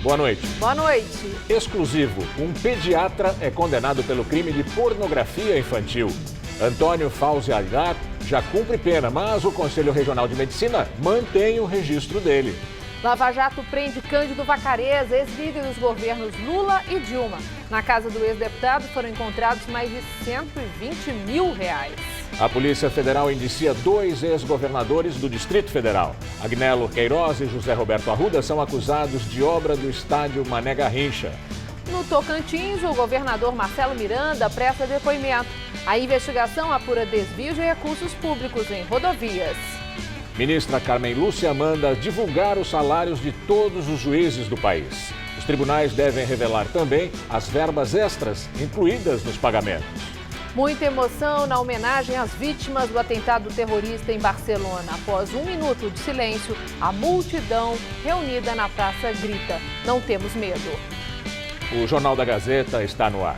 Boa noite. Boa noite. Exclusivo. Um pediatra é condenado pelo crime de pornografia infantil. Antônio Fauzi Aidar já cumpre pena, mas o Conselho Regional de Medicina mantém o registro dele. Lava Jato prende Cândido Vacareza, ex-líder dos governos Lula e Dilma. Na casa do ex-deputado foram encontrados mais de 120 mil reais. A Polícia Federal indicia 2 ex-governadores do Distrito Federal. Agnello Queiroz e José Roberto Arruda são acusados de obra do estádio Mané Garrincha. No Tocantins, o governador Marcelo Miranda presta depoimento. A investigação apura desvio de recursos públicos em rodovias. Ministra Carmen Lúcia manda divulgar os salários de todos os juízes do país. Os tribunais devem revelar também as verbas extras incluídas nos pagamentos. Muita emoção na homenagem às vítimas do atentado terrorista em Barcelona. Após 1 minuto de silêncio, a multidão reunida na praça grita: "Não temos medo". O Jornal da Gazeta está no ar.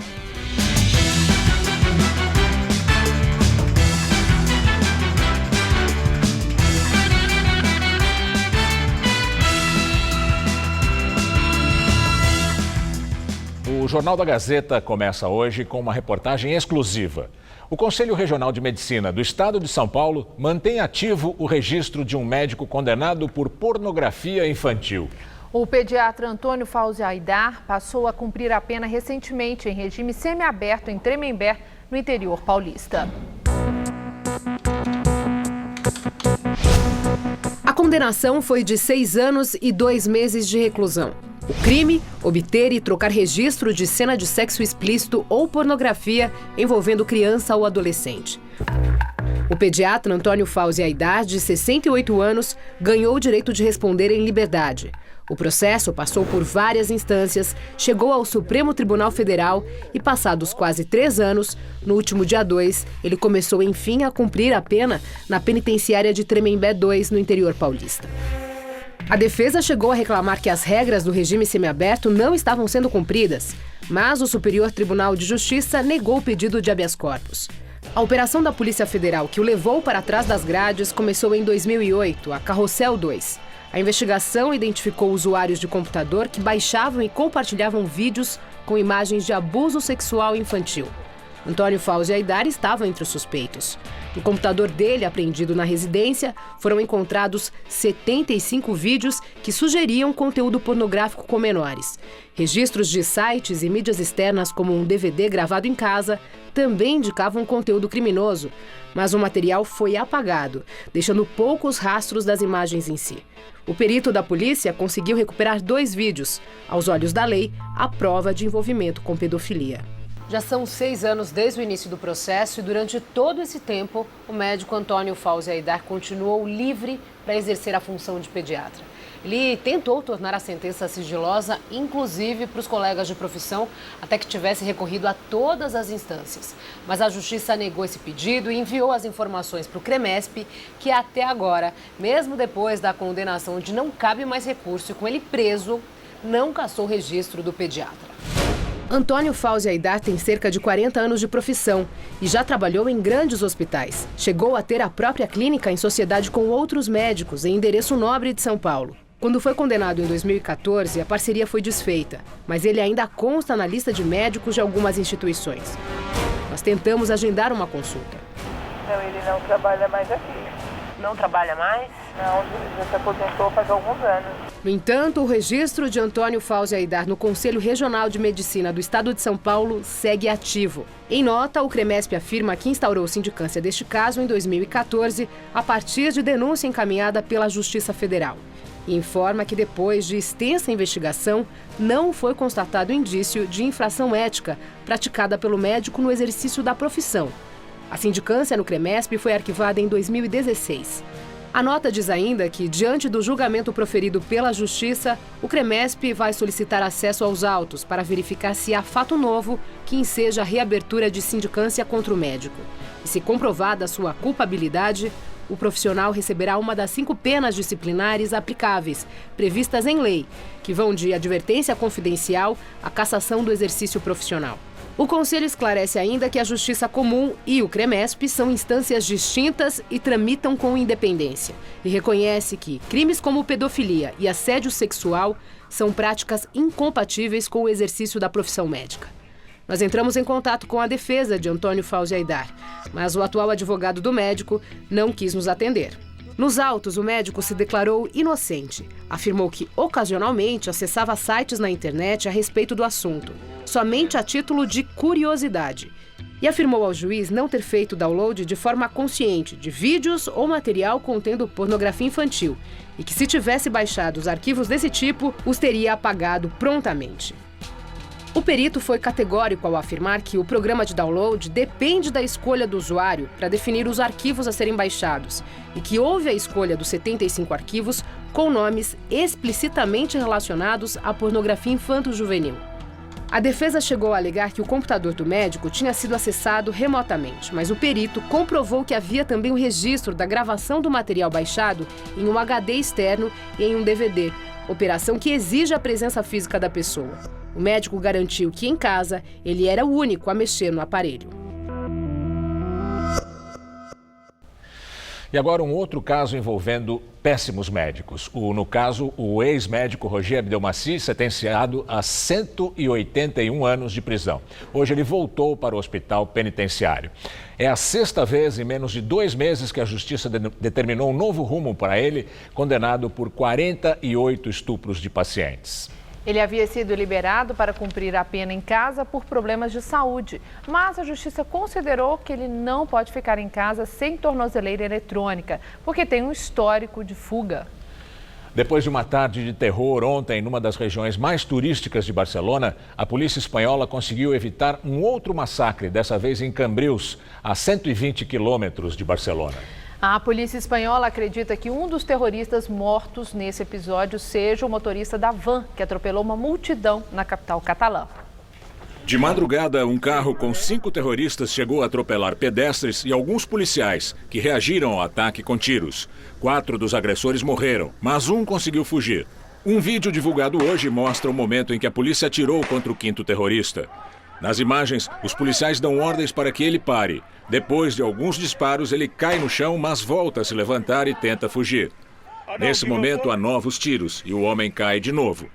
O Jornal da Gazeta começa hoje com uma reportagem exclusiva. O Conselho Regional de Medicina do Estado de São Paulo mantém ativo o registro de um médico condenado por pornografia infantil. O pediatra Antônio Fauzi Aidar passou a cumprir a pena recentemente em regime semiaberto em Tremembé, no interior paulista. A condenação foi de 6 anos e 2 meses de reclusão. O crime, obter e trocar registro de cena de sexo explícito ou pornografia envolvendo criança ou adolescente. O pediatra Antônio Fauzi Aidar, de 68 anos, ganhou o direito de responder em liberdade. O processo passou por várias instâncias, chegou ao Supremo Tribunal Federal e, passados quase 3 anos, no último dia 2, ele começou enfim a cumprir a pena na penitenciária de Tremembé 2, no interior paulista. A defesa chegou a reclamar que as regras do regime semiaberto não estavam sendo cumpridas, mas o Superior Tribunal de Justiça negou o pedido de habeas corpus. A operação da Polícia Federal que o levou para trás das grades começou em 2008, a Carrossel 2. A investigação identificou usuários de computador que baixavam e compartilhavam vídeos com imagens de abuso sexual infantil. Antônio Fauzi Aidar estava entre os suspeitos. No computador dele, apreendido na residência, foram encontrados 75 vídeos que sugeriam conteúdo pornográfico com menores. Registros de sites e mídias externas, como um DVD gravado em casa, também indicavam conteúdo criminoso, mas o material foi apagado, deixando poucos rastros das imagens em si. O perito da polícia conseguiu recuperar 2 vídeos, aos olhos da lei, a prova de envolvimento com pedofilia. Já são 6 anos desde o início do processo e durante todo esse tempo, o médico Antônio Fauzi Aidar continuou livre para exercer a função de pediatra. Ele tentou tornar a sentença sigilosa, inclusive para os colegas de profissão, até que tivesse recorrido a todas as instâncias. Mas a Justiça negou esse pedido e enviou as informações para o CREMESP, que até agora, mesmo depois da condenação de não cabe mais recurso e com ele preso, não cassou o registro do pediatra. Antônio Fauzi Aidar tem cerca de 40 anos de profissão e já trabalhou em grandes hospitais. Chegou a ter a própria clínica em sociedade com outros médicos em Endereço Nobre de São Paulo. Quando foi condenado em 2014, a parceria foi desfeita, mas ele ainda consta na lista de médicos de algumas instituições. Nós tentamos agendar uma consulta. Não, ele não trabalha mais aqui. Não trabalha mais? Não, já se aposentou faz alguns anos. No entanto, o registro de Antônio Fauzi Aidar no Conselho Regional de Medicina do Estado de São Paulo segue ativo. Em nota, o CREMESP afirma que instaurou sindicância deste caso em 2014, a partir de denúncia encaminhada pela Justiça Federal. E informa que depois de extensa investigação, não foi constatado indício de infração ética praticada pelo médico no exercício da profissão. A sindicância no CREMESP foi arquivada em 2016. A nota diz ainda que, diante do julgamento proferido pela Justiça, o CREMESP vai solicitar acesso aos autos para verificar se há fato novo que enseja a reabertura de sindicância contra o médico. E se comprovada sua culpabilidade, o profissional receberá uma das 5 penas disciplinares aplicáveis, previstas em lei, que vão de advertência confidencial à cassação do exercício profissional. O Conselho esclarece ainda que a Justiça Comum e o CREMESP são instâncias distintas e tramitam com independência. E reconhece que crimes como pedofilia e assédio sexual são práticas incompatíveis com o exercício da profissão médica. Nós entramos em contato com a defesa de Antônio Fauzi Aidar, mas o atual advogado do médico não quis nos atender. Nos autos, o médico se declarou inocente. Afirmou que, ocasionalmente, acessava sites na internet a respeito do assunto, somente a título de curiosidade. E afirmou ao juiz não ter feito download de forma consciente de vídeos ou material contendo pornografia infantil e que, se tivesse baixado os arquivos desse tipo, os teria apagado prontamente. O perito foi categórico ao afirmar que o programa de download depende da escolha do usuário para definir os arquivos a serem baixados e que houve a escolha dos 75 arquivos com nomes explicitamente relacionados à pornografia infanto-juvenil. A defesa chegou a alegar que o computador do médico tinha sido acessado remotamente, mas o perito comprovou que havia também o registro da gravação do material baixado em um HD externo e em um DVD, operação que exige a presença física da pessoa. O médico garantiu que, em casa, ele era o único a mexer no aparelho. E agora um outro caso envolvendo péssimos médicos. No caso, o ex-médico Roger Abdelmaci, sentenciado a 181 anos de prisão. Hoje ele voltou para o hospital penitenciário. É a sexta vez em menos de 2 meses que a justiça determinou um novo rumo para ele, condenado por 48 estupros de pacientes. Ele havia sido liberado para cumprir a pena em casa por problemas de saúde, mas a justiça considerou que ele não pode ficar em casa sem tornozeleira eletrônica, porque tem um histórico de fuga. Depois de uma tarde de terror ontem, numa das regiões mais turísticas de Barcelona, a polícia espanhola conseguiu evitar um outro massacre, dessa vez em Cambrils, a 120 quilômetros de Barcelona. A polícia espanhola acredita que um dos terroristas mortos nesse episódio seja o motorista da van que atropelou uma multidão na capital catalã. De madrugada, um carro com 5 terroristas chegou a atropelar pedestres e alguns policiais, que reagiram ao ataque com tiros. 4 dos agressores morreram, mas um conseguiu fugir. Um vídeo divulgado hoje mostra o momento em que a polícia atirou contra o 5º terrorista. Nas imagens, os policiais dão ordens para que ele pare. Depois de alguns disparos, ele cai no chão, mas volta a se levantar e tenta fugir. Nesse momento, há novos tiros e o homem cai de novo.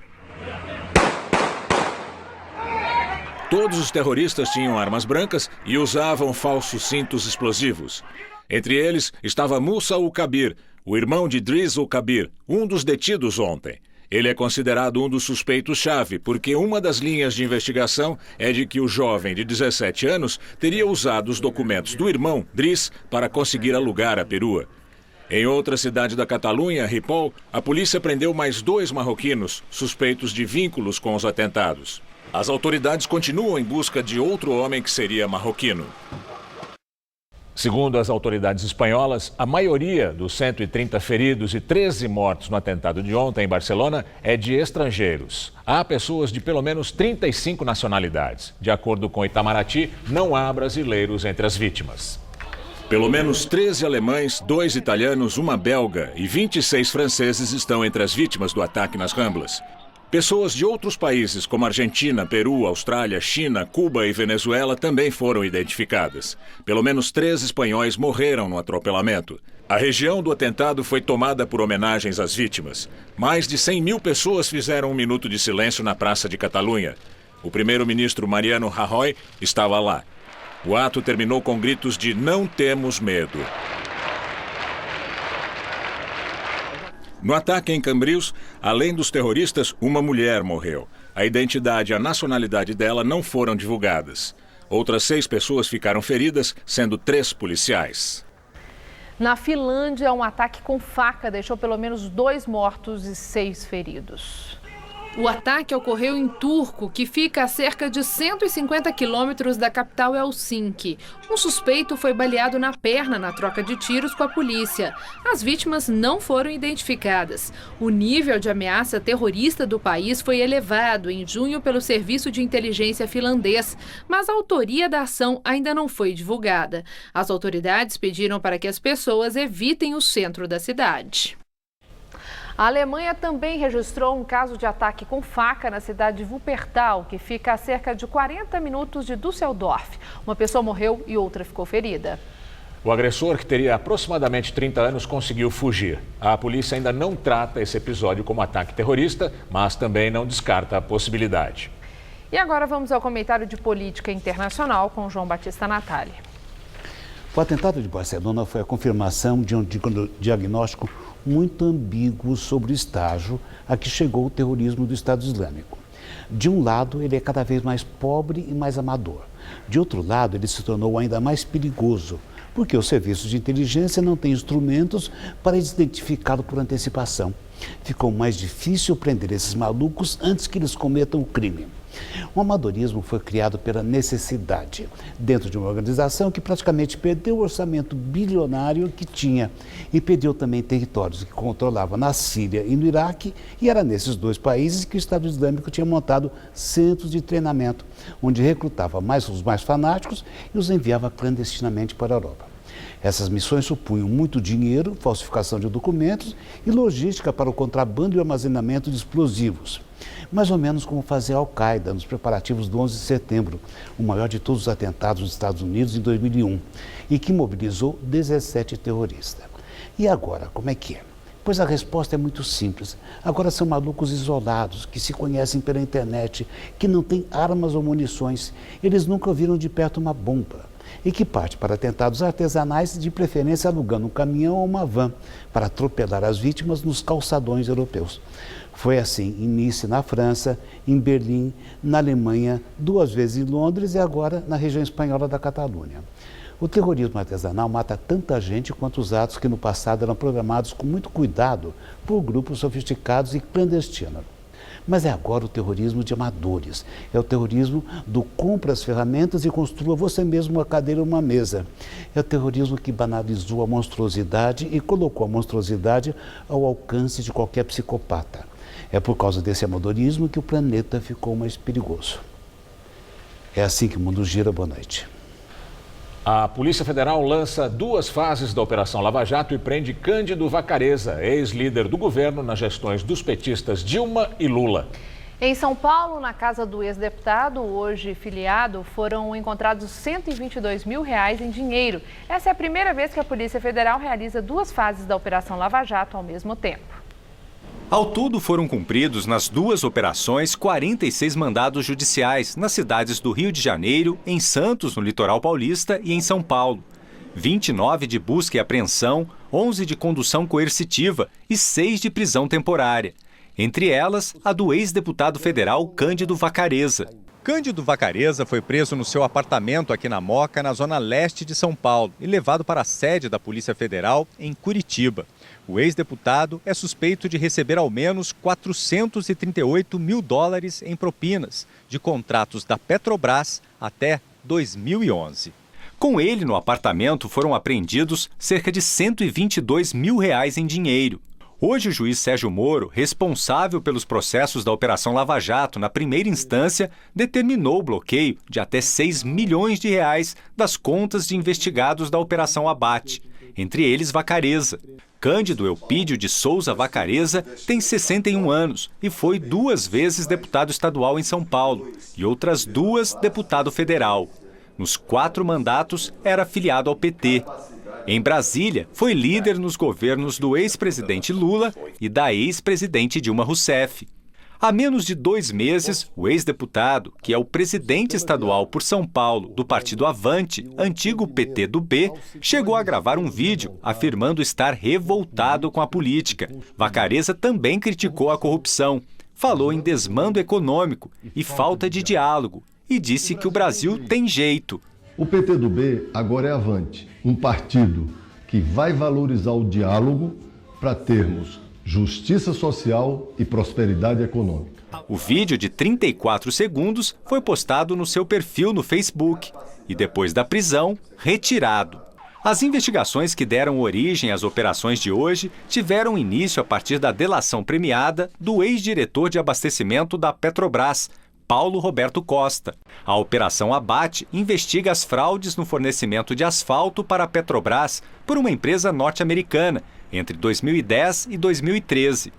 Todos os terroristas tinham armas brancas e usavam falsos cintos explosivos. Entre eles estava Moussa Kabir, o irmão de Driss Kabir, um dos detidos ontem. Ele é considerado um dos suspeitos-chave, porque uma das linhas de investigação é de que o jovem de 17 anos teria usado os documentos do irmão, Driss, para conseguir alugar a perua. Em outra cidade da Catalunha, Ripoll, a polícia prendeu mais 2 marroquinos, suspeitos de vínculos com os atentados. As autoridades continuam em busca de outro homem que seria marroquino. Segundo as autoridades espanholas, a maioria dos 130 feridos e 13 mortos no atentado de ontem em Barcelona é de estrangeiros. Há pessoas de pelo menos 35 nacionalidades. De acordo com Itamaraty, não há brasileiros entre as vítimas. Pelo menos 13 alemães, 2 italianos, 1 belga e 26 franceses estão entre as vítimas do ataque nas Ramblas. Pessoas de outros países, como Argentina, Peru, Austrália, China, Cuba e Venezuela, também foram identificadas. Pelo menos 3 espanhóis morreram no atropelamento. A região do atentado foi tomada por homenagens às vítimas. Mais de 100 mil pessoas fizeram um minuto de silêncio na Praça de Catalunha. O primeiro-ministro Mariano Rajoy estava lá. O ato terminou com gritos de "Não temos medo". No ataque em Cambrils, além dos terroristas, uma mulher morreu. A identidade e a nacionalidade dela não foram divulgadas. Outras 6 pessoas ficaram feridas, sendo 3 policiais. Na Finlândia, um ataque com faca deixou pelo menos 2 mortos e 6 feridos. O ataque ocorreu em Turku, que fica a cerca de 150 quilômetros da capital Helsinki. Um suspeito foi baleado na perna na troca de tiros com a polícia. As vítimas não foram identificadas. O nível de ameaça terrorista do país foi elevado em junho pelo Serviço de Inteligência finlandês, mas a autoria da ação ainda não foi divulgada. As autoridades pediram para que as pessoas evitem o centro da cidade. A Alemanha também registrou um caso de ataque com faca na cidade de Wuppertal, que fica a cerca de 40 minutos de Düsseldorf. Uma pessoa morreu e outra ficou ferida. O agressor, que teria aproximadamente 30 anos, conseguiu fugir. A polícia ainda não trata esse episódio como ataque terrorista, mas também não descarta a possibilidade. E agora vamos ao comentário de política internacional com João Batista Natali. O atentado de Barcelona foi a confirmação de um diagnóstico muito ambíguo sobre o estágio a que chegou o terrorismo do Estado Islâmico. De um lado, ele é cada vez mais pobre e mais amador. De outro lado, ele se tornou ainda mais perigoso, porque os serviços de inteligência não têm instrumentos para identificá-lo por antecipação. Ficou mais difícil prender esses malucos antes que eles cometam o crime. O amadorismo foi criado pela necessidade, dentro de uma organização que praticamente perdeu o orçamento bilionário que tinha e perdeu também territórios que controlava na Síria e no Iraque, e era nesses dois países que o Estado Islâmico tinha montado centros de treinamento, onde recrutava os mais fanáticos e os enviava clandestinamente para a Europa. Essas missões supunham muito dinheiro, falsificação de documentos e logística para o contrabando e o armazenamento de explosivos. Mais ou menos como fazia a Al-Qaeda nos preparativos do 11 de setembro, o maior de todos os atentados nos Estados Unidos em 2001, e que mobilizou 17 terroristas. E agora, como é que é? Pois a resposta é muito simples. Agora são malucos isolados, que se conhecem pela internet, que não têm armas ou munições. Eles nunca viram de perto uma bomba. E que parte para atentados artesanais, de preferência alugando um caminhão ou uma van, para atropelar as vítimas nos calçadões europeus. Foi assim em Nice, na França, em Berlim, na Alemanha, 2 vezes em Londres e agora na região espanhola da Catalunha. O terrorismo artesanal mata tanta gente quanto os atos que no passado eram programados com muito cuidado por grupos sofisticados e clandestinos. Mas é agora o terrorismo de amadores. É o terrorismo do compra as ferramentas e construa você mesmo uma cadeira ou uma mesa. É o terrorismo que banalizou a monstruosidade e colocou a monstruosidade ao alcance de qualquer psicopata. É por causa desse amadorismo que o planeta ficou mais perigoso. É assim que o mundo gira. Boa noite. A Polícia Federal lança 2 fases da Operação Lava Jato e prende Cândido Vacareza, ex-líder do governo nas gestões dos petistas Dilma e Lula. Em São Paulo, na casa do ex-deputado, hoje filiado, foram encontrados R$122 mil em dinheiro. Essa é a primeira vez que a Polícia Federal realiza 2 fases da Operação Lava Jato ao mesmo tempo. Ao todo, foram cumpridos nas 2 operações 46 mandados judiciais nas cidades do Rio de Janeiro, em Santos, no litoral paulista, e em São Paulo. 29 de busca e apreensão, 11 de condução coercitiva e 6 de prisão temporária. Entre elas, a do ex-deputado federal Cândido Vacareza. Cândido Vacareza foi preso no seu apartamento aqui na Moca, na zona leste de São Paulo, e levado para a sede da Polícia Federal em Curitiba. O ex-deputado é suspeito de receber ao menos $438 mil em propinas de contratos da Petrobras até 2011. Com ele no apartamento foram apreendidos cerca de R$122 mil em dinheiro. Hoje, o juiz Sérgio Moro, responsável pelos processos da Operação Lava Jato na primeira instância, determinou o bloqueio de até R$6 milhões das contas de investigados da Operação Abate, entre eles Vacareza. Cândido Eupídio de Souza Vacareza tem 61 anos e foi 2 vezes deputado estadual em São Paulo e outras 2 deputado federal. Nos 4 mandatos, era afiliado ao PT. Em Brasília, foi líder nos governos do ex-presidente Lula e da ex-presidente Dilma Rousseff. Há menos de 2 meses, o ex-deputado, que é o presidente estadual por São Paulo do partido Avante, antigo PT do B, chegou a gravar um vídeo afirmando estar revoltado com a política. Vacareza também criticou a corrupção, falou em desmando econômico e falta de diálogo e disse que o Brasil tem jeito. O PT do B agora é Avante, um partido que vai valorizar o diálogo para termos justiça social e prosperidade econômica. O vídeo de 34 segundos foi postado no seu perfil no Facebook e, depois da prisão, retirado. As investigações que deram origem às operações de hoje tiveram início a partir da delação premiada do ex-diretor de abastecimento da Petrobras, Paulo Roberto Costa. A Operação Abate investiga as fraudes no fornecimento de asfalto para a Petrobras por uma empresa norte-americana entre 2010 e 2013.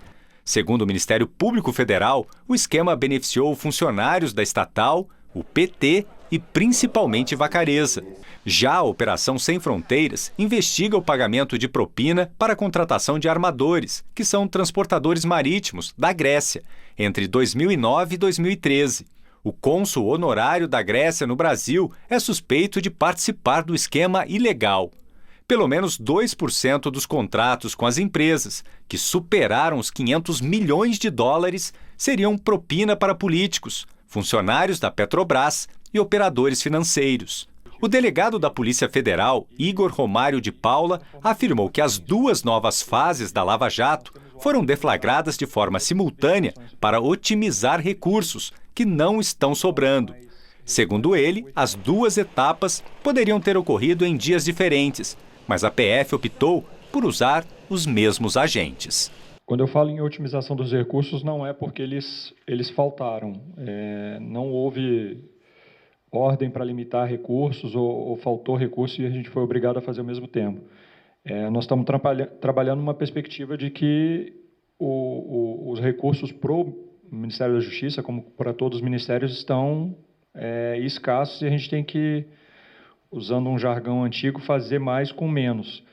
Segundo o Ministério Público Federal, o esquema beneficiou funcionários da estatal, o PT e principalmente Vacareza. Já a Operação Sem Fronteiras investiga o pagamento de propina para a contratação de armadores, que são transportadores marítimos, da Grécia, entre 2009 e 2013. O cônsul honorário da Grécia no Brasil é suspeito de participar do esquema ilegal. Pelo menos 2% dos contratos com as empresas, que superaram os 500 milhões de dólares, seriam propina para políticos, funcionários da Petrobras e operadores financeiros. O delegado da Polícia Federal, Igor Romário de Paula, afirmou que as 2 novas fases da Lava Jato foram deflagradas de forma simultânea para otimizar recursos que não estão sobrando. Segundo ele, as 2 etapas poderiam ter ocorrido em dias diferentes, mas a PF optou por usar os mesmos agentes. Quando eu falo em otimização dos recursos, não é porque eles faltaram. Não houve ordem para limitar recursos ou faltou recurso e a gente foi obrigado a fazer ao mesmo tempo. Nós estamos trabalhando numa perspectiva de que os recursos para o Ministério da Justiça, como para todos os ministérios, estão escassos e a gente tem que, usando um jargão antigo, fazer mais com menos.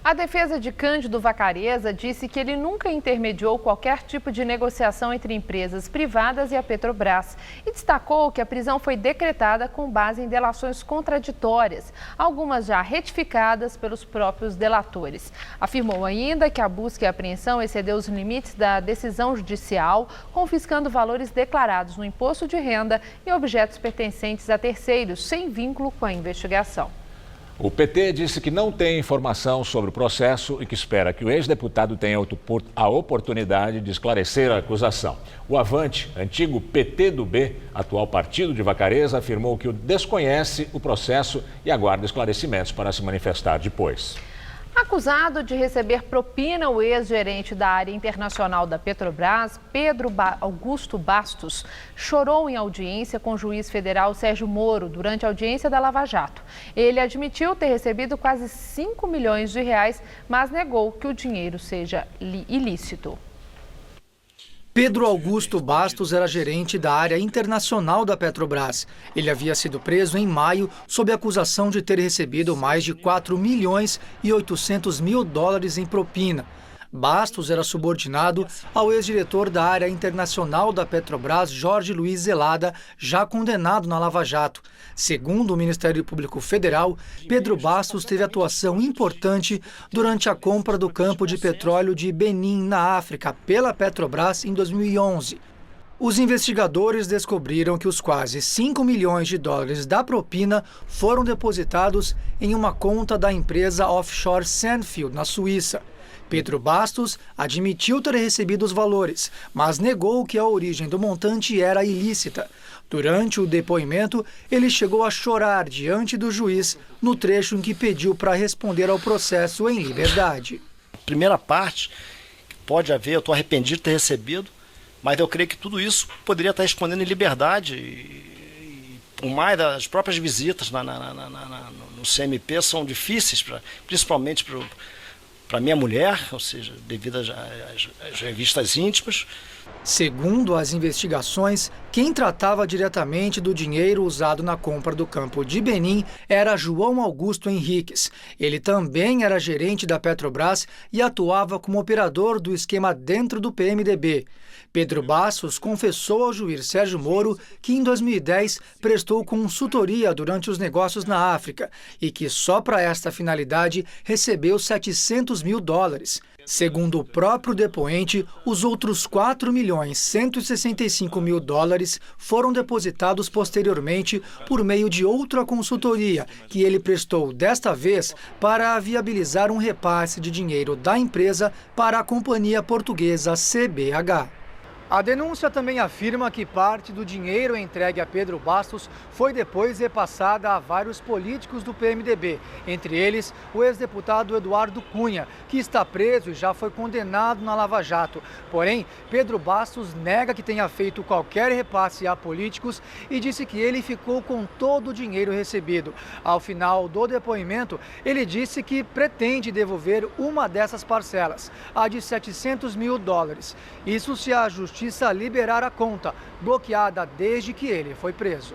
A defesa de Cândido Vacareza disse que ele nunca intermediou qualquer tipo de negociação entre empresas privadas e a Petrobras e destacou que a prisão foi decretada com base em delações contraditórias, algumas já retificadas pelos próprios delatores. Afirmou ainda que a busca e a apreensão excedeu os limites da decisão judicial, confiscando valores declarados no imposto de renda e objetos pertencentes a terceiros, sem vínculo com a investigação. O PT disse que não tem informação sobre o processo e que espera que o ex-deputado tenha a oportunidade de esclarecer a acusação. O Avante, antigo PTdoB, atual partido de Vacareza, afirmou que desconhece o processo e aguarda esclarecimentos para se manifestar depois. Acusado de receber propina, o ex-gerente da área internacional da Petrobras, Pedro Augusto Bastos, chorou em audiência com o juiz federal Sérgio Moro durante a audiência da Lava Jato. Ele admitiu ter recebido quase 5 milhões de reais, mas negou que o dinheiro seja ilícito. Pedro Augusto Bastos era gerente da área internacional da Petrobras. Ele havia sido preso em maio sob a acusação de ter recebido mais de 4 milhões e 800 mil dólares em propina. Bastos era subordinado ao ex-diretor da área internacional da Petrobras, Jorge Luiz Zelada, já condenado na Lava Jato. Segundo o Ministério Público Federal, Pedro Bastos teve atuação importante durante a compra do campo de petróleo de Benim, na África, pela Petrobras em 2011. Os investigadores descobriram que os quase 5 milhões de dólares da propina foram depositados em uma conta da empresa offshore Sandfield, na Suíça. Pedro Bastos admitiu ter recebido os valores, mas negou que a origem do montante era ilícita. Durante o depoimento, ele chegou a chorar diante do juiz no trecho em que pediu para responder ao processo em liberdade. Primeira parte, pode haver, eu estou arrependido de ter recebido, mas eu creio que tudo isso poderia estar respondendo em liberdade. E por mais das próprias visitas no CMP são difíceis, principalmente para minha mulher, ou seja, devido às revistas íntimas. Segundo as investigações, quem tratava diretamente do dinheiro usado na compra do campo de Benim era João Augusto Henriques. Ele também era gerente da Petrobras e atuava como operador do esquema dentro do PMDB. Pedro Bastos confessou ao juiz Sérgio Moro que em 2010 prestou consultoria durante os negócios na África e que só para esta finalidade recebeu 700 mil dólares. Segundo o próprio depoente, os outros 4 milhões 165 mil dólares foram depositados posteriormente por meio de outra consultoria que ele prestou desta vez para viabilizar um repasse de dinheiro da empresa para a companhia portuguesa CBH. A denúncia também afirma que parte do dinheiro entregue a Pedro Bastos foi depois repassada a vários políticos do PMDB, entre eles o ex-deputado Eduardo Cunha, que está preso e já foi condenado na Lava Jato. Porém, Pedro Bastos nega que tenha feito qualquer repasse a políticos e disse que ele ficou com todo o dinheiro recebido. Ao final do depoimento, ele disse que pretende devolver uma dessas parcelas, a de $700 mil. Isso se a Justiça liberar a conta, bloqueada desde que ele foi preso.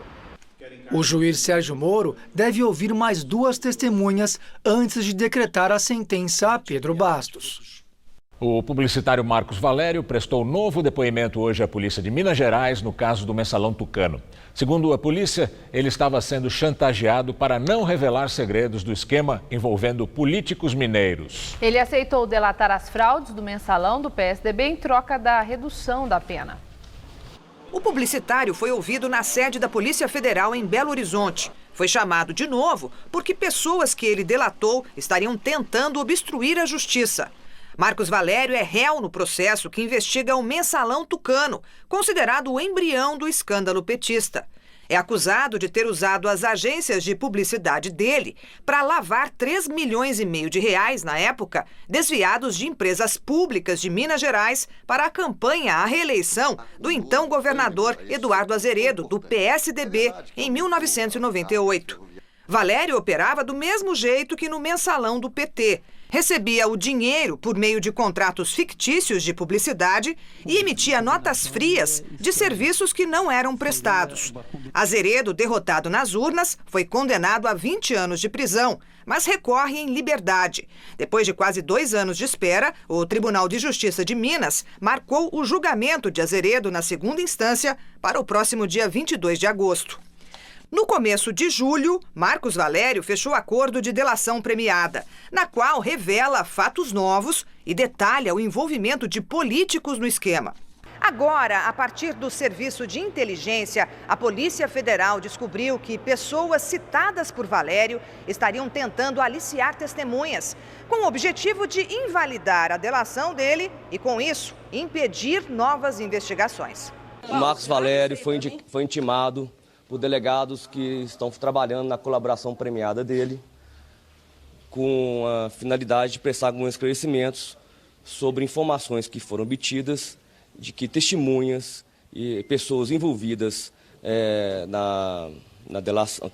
O juiz Sérgio Moro deve ouvir mais 2 testemunhas antes de decretar a sentença a Pedro Bastos. O publicitário Marcos Valério prestou novo depoimento hoje à polícia de Minas Gerais no caso do mensalão Tucano. Segundo a polícia, ele estava sendo chantageado para não revelar segredos do esquema envolvendo políticos mineiros. Ele aceitou delatar as fraudes do mensalão do PSDB em troca da redução da pena. O publicitário foi ouvido na sede da Polícia Federal em Belo Horizonte. Foi chamado de novo porque pessoas que ele delatou estariam tentando obstruir a justiça. Marcos Valério é réu no processo que investiga o mensalão Tucano, considerado o embrião do escândalo petista. É acusado de ter usado as agências de publicidade dele para lavar R$3,5 milhões na época, desviados de empresas públicas de Minas Gerais para a campanha à reeleição do então governador Eduardo Azeredo, do PSDB, em 1998. Valério operava do mesmo jeito que no mensalão do PT. Recebia o dinheiro por meio de contratos fictícios de publicidade e emitia notas frias de serviços que não eram prestados. Azeredo, derrotado nas urnas, foi condenado a 20 anos de prisão, mas recorre em liberdade. Depois de quase 2 anos de espera, o Tribunal de Justiça de Minas marcou o julgamento de Azeredo na segunda instância para o próximo dia 22 de agosto. No começo de julho, Marcos Valério fechou acordo de delação premiada, na qual revela fatos novos e detalha o envolvimento de políticos no esquema. Agora, a partir do serviço de inteligência, a Polícia Federal descobriu que pessoas citadas por Valério estariam tentando aliciar testemunhas, com o objetivo de invalidar a delação dele e, com isso, impedir novas investigações. O Marcos Valério foi intimado por delegados que estão trabalhando na colaboração premiada dele, com a finalidade de prestar alguns esclarecimentos sobre informações que foram obtidas de que testemunhas e pessoas envolvidas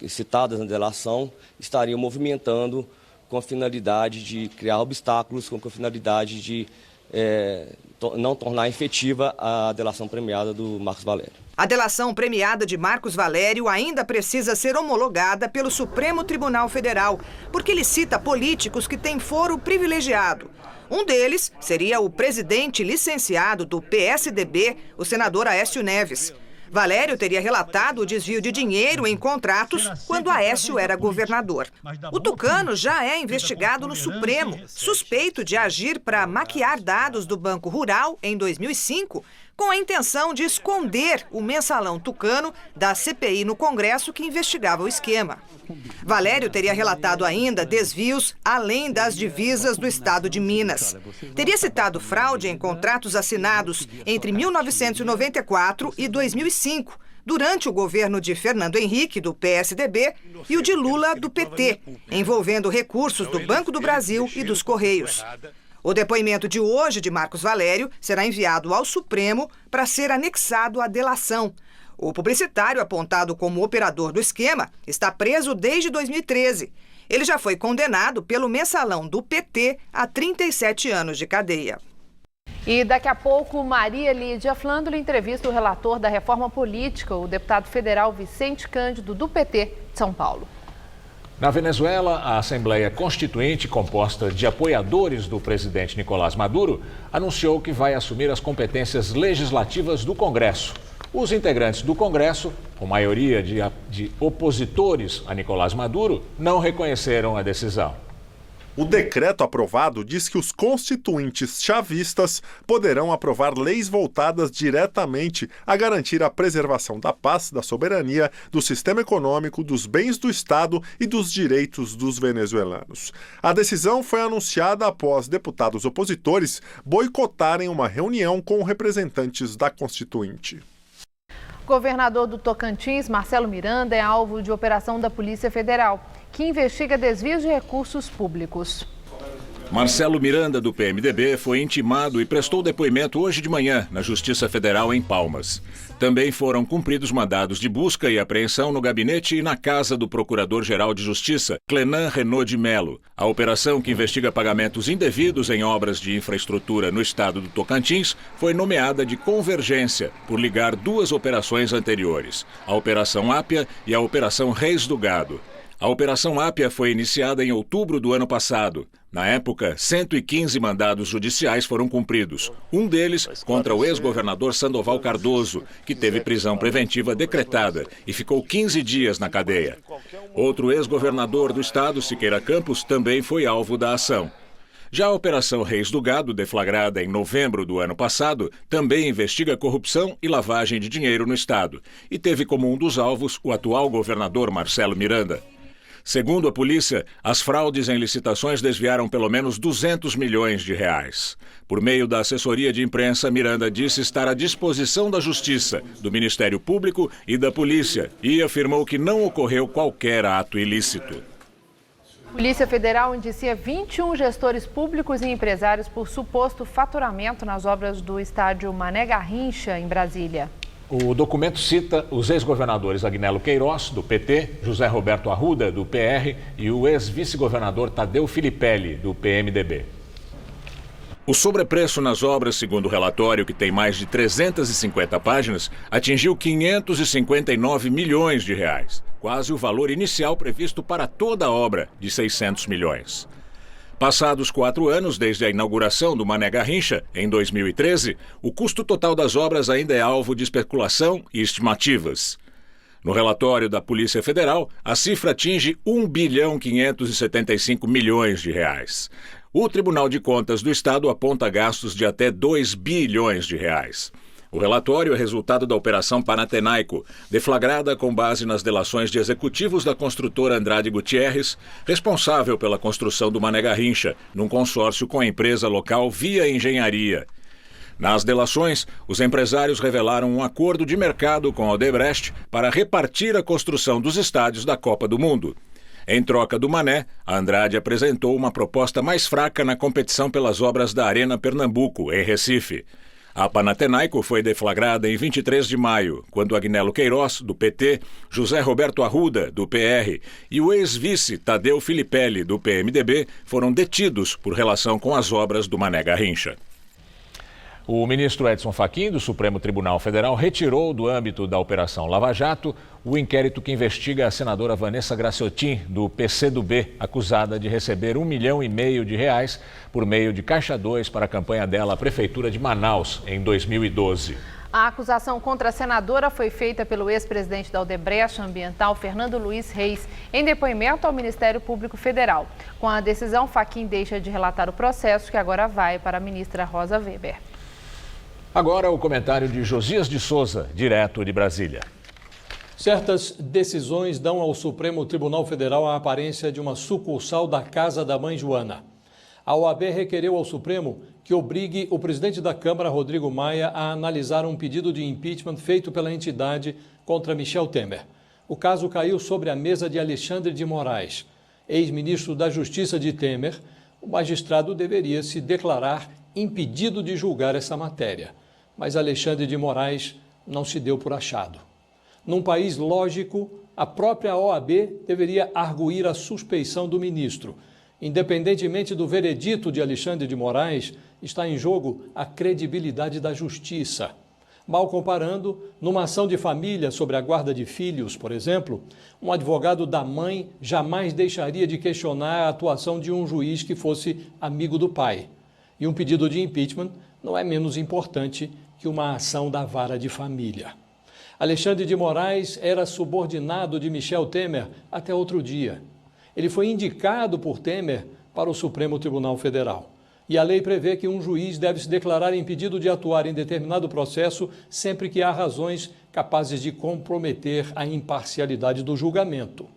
citadas na delação estariam movimentando com a finalidade de criar obstáculos, com a finalidade de não tornar efetiva a delação premiada do Marcos Valério. A delação premiada de Marcos Valério ainda precisa ser homologada pelo Supremo Tribunal Federal, porque ele cita políticos que têm foro privilegiado. Um deles seria o presidente licenciado do PSDB, o senador Aécio Neves. Valério teria relatado o desvio de dinheiro em contratos quando Aécio era governador. O Tucano já é investigado no Supremo, suspeito de agir para maquiar dados do Banco Rural em 2005, com a intenção de esconder o mensalão Tucano da CPI no Congresso que investigava o esquema. Valério teria relatado ainda desvios além das divisas do estado de Minas. Teria citado fraude em contratos assinados entre 1994 e 2005, durante o governo de Fernando Henrique, do PSDB, e o de Lula, do PT, envolvendo recursos do Banco do Brasil e dos Correios. O depoimento de hoje de Marcos Valério será enviado ao Supremo para ser anexado à delação. O publicitário, apontado como operador do esquema, está preso desde 2013. Ele já foi condenado pelo mensalão do PT a 37 anos de cadeia. E daqui a pouco, Maria Lídia Flândula entrevista o relator da reforma política, o deputado federal Vicente Cândido, do PT de São Paulo. Na Venezuela, a Assembleia Constituinte, composta de apoiadores do presidente Nicolás Maduro, anunciou que vai assumir as competências legislativas do Congresso. Os integrantes do Congresso, com maioria de opositores a Nicolás Maduro, não reconheceram a decisão. O decreto aprovado diz que os constituintes chavistas poderão aprovar leis voltadas diretamente a garantir a preservação da paz, da soberania, do sistema econômico, dos bens do Estado e dos direitos dos venezuelanos. A decisão foi anunciada após deputados opositores boicotarem uma reunião com representantes da Constituinte. O governador do Tocantins, Marcelo Miranda, é alvo de operação da Polícia Federal, que investiga desvios de recursos públicos. Marcelo Miranda, do PMDB, foi intimado e prestou depoimento hoje de manhã na Justiça Federal em Palmas. Também foram cumpridos mandados de busca e apreensão no gabinete e na casa do Procurador-Geral de Justiça, Clenan Renaud de Mello. A operação, que investiga pagamentos indevidos em obras de infraestrutura no estado do Tocantins, foi nomeada de Convergência, por ligar duas operações anteriores, a Operação Ápia e a Operação Reis do Gado. A Operação Ápia foi iniciada em outubro do ano passado. Na época, 115 mandados judiciais foram cumpridos. Um deles contra o ex-governador Sandoval Cardoso, que teve prisão preventiva decretada e ficou 15 dias na cadeia. Outro ex-governador do estado, Siqueira Campos, também foi alvo da ação. Já a Operação Reis do Gado, deflagrada em novembro do ano passado, também investiga corrupção e lavagem de dinheiro no estado e teve como um dos alvos o atual governador Marcelo Miranda. Segundo a polícia, as fraudes em licitações desviaram pelo menos 200 milhões de reais. Por meio da assessoria de imprensa, Miranda disse estar à disposição da Justiça, do Ministério Público e da Polícia e afirmou que não ocorreu qualquer ato ilícito. Polícia Federal indicia 21 gestores públicos e empresários por suposto faturamento nas obras do estádio Mané Garrincha, em Brasília. O documento cita os ex-governadores Agnello Queiroz, do PT, José Roberto Arruda, do PR, e o ex-vice-governador Tadeu Filipelli, do PMDB. O sobrepreço nas obras, segundo o relatório, que tem mais de 350 páginas, atingiu 559 milhões de reais, quase o valor inicial previsto para toda a obra, de 600 milhões. Passados 4 anos desde a inauguração do Mané Garrincha, em 2013, o custo total das obras ainda é alvo de especulação e estimativas. No relatório da Polícia Federal, a cifra atinge 1,575 bilhões de reais. O Tribunal de Contas do Estado aponta gastos de até 2 bilhões de reais. O relatório é resultado da Operação Panatenaico, deflagrada com base nas delações de executivos da construtora Andrade Gutierrez, responsável pela construção do Mané Garrincha, num consórcio com a empresa local Via Engenharia. Nas delações, os empresários revelaram um acordo de mercado com a Odebrecht para repartir a construção dos estádios da Copa do Mundo. Em troca do Mané, a Andrade apresentou uma proposta mais fraca na competição pelas obras da Arena Pernambuco, em Recife. A Panatenaico foi deflagrada em 23 de maio, quando Agnello Queiroz, do PT, José Roberto Arruda, do PR, e o ex-vice Tadeu Filipelli, do PMDB, foram detidos por relação com as obras do Mané Garrincha. O ministro Edson Fachin, do Supremo Tribunal Federal, retirou do âmbito da Operação Lava Jato o inquérito que investiga a senadora Vanessa Graciotin, do PCdoB, acusada de receber R$1,5 milhão de reais por meio de Caixa 2 para a campanha dela à Prefeitura de Manaus, em 2012. A acusação contra a senadora foi feita pelo ex-presidente da Odebrecht Ambiental, Fernando Luiz Reis, em depoimento ao Ministério Público Federal. Com a decisão, Fachin deixa de relatar o processo, que agora vai para a ministra Rosa Weber. Agora o comentário de Josias de Souza, direto de Brasília. Certas decisões dão ao Supremo Tribunal Federal a aparência de uma sucursal da Casa da Mãe Joana. A OAB requereu ao Supremo que obrigue o presidente da Câmara, Rodrigo Maia, a analisar um pedido de impeachment feito pela entidade contra Michel Temer. O caso caiu sobre a mesa de Alexandre de Moraes, ex-ministro da Justiça de Temer. O magistrado deveria se declarar impedido de julgar essa matéria, mas Alexandre de Moraes não se deu por achado. Num país lógico, a própria OAB deveria arguir a suspeição do ministro. Independentemente do veredito de Alexandre de Moraes, está em jogo a credibilidade da justiça. Mal comparando, numa ação de família sobre a guarda de filhos, por exemplo, um advogado da mãe jamais deixaria de questionar a atuação de um juiz que fosse amigo do pai. E um pedido de impeachment não é menos importante que uma ação da vara de família. Alexandre de Moraes era subordinado de Michel Temer até outro dia. Ele foi indicado por Temer para o Supremo Tribunal Federal. E a lei prevê que um juiz deve se declarar impedido de atuar em determinado processo sempre que há razões capazes de comprometer a imparcialidade do julgamento.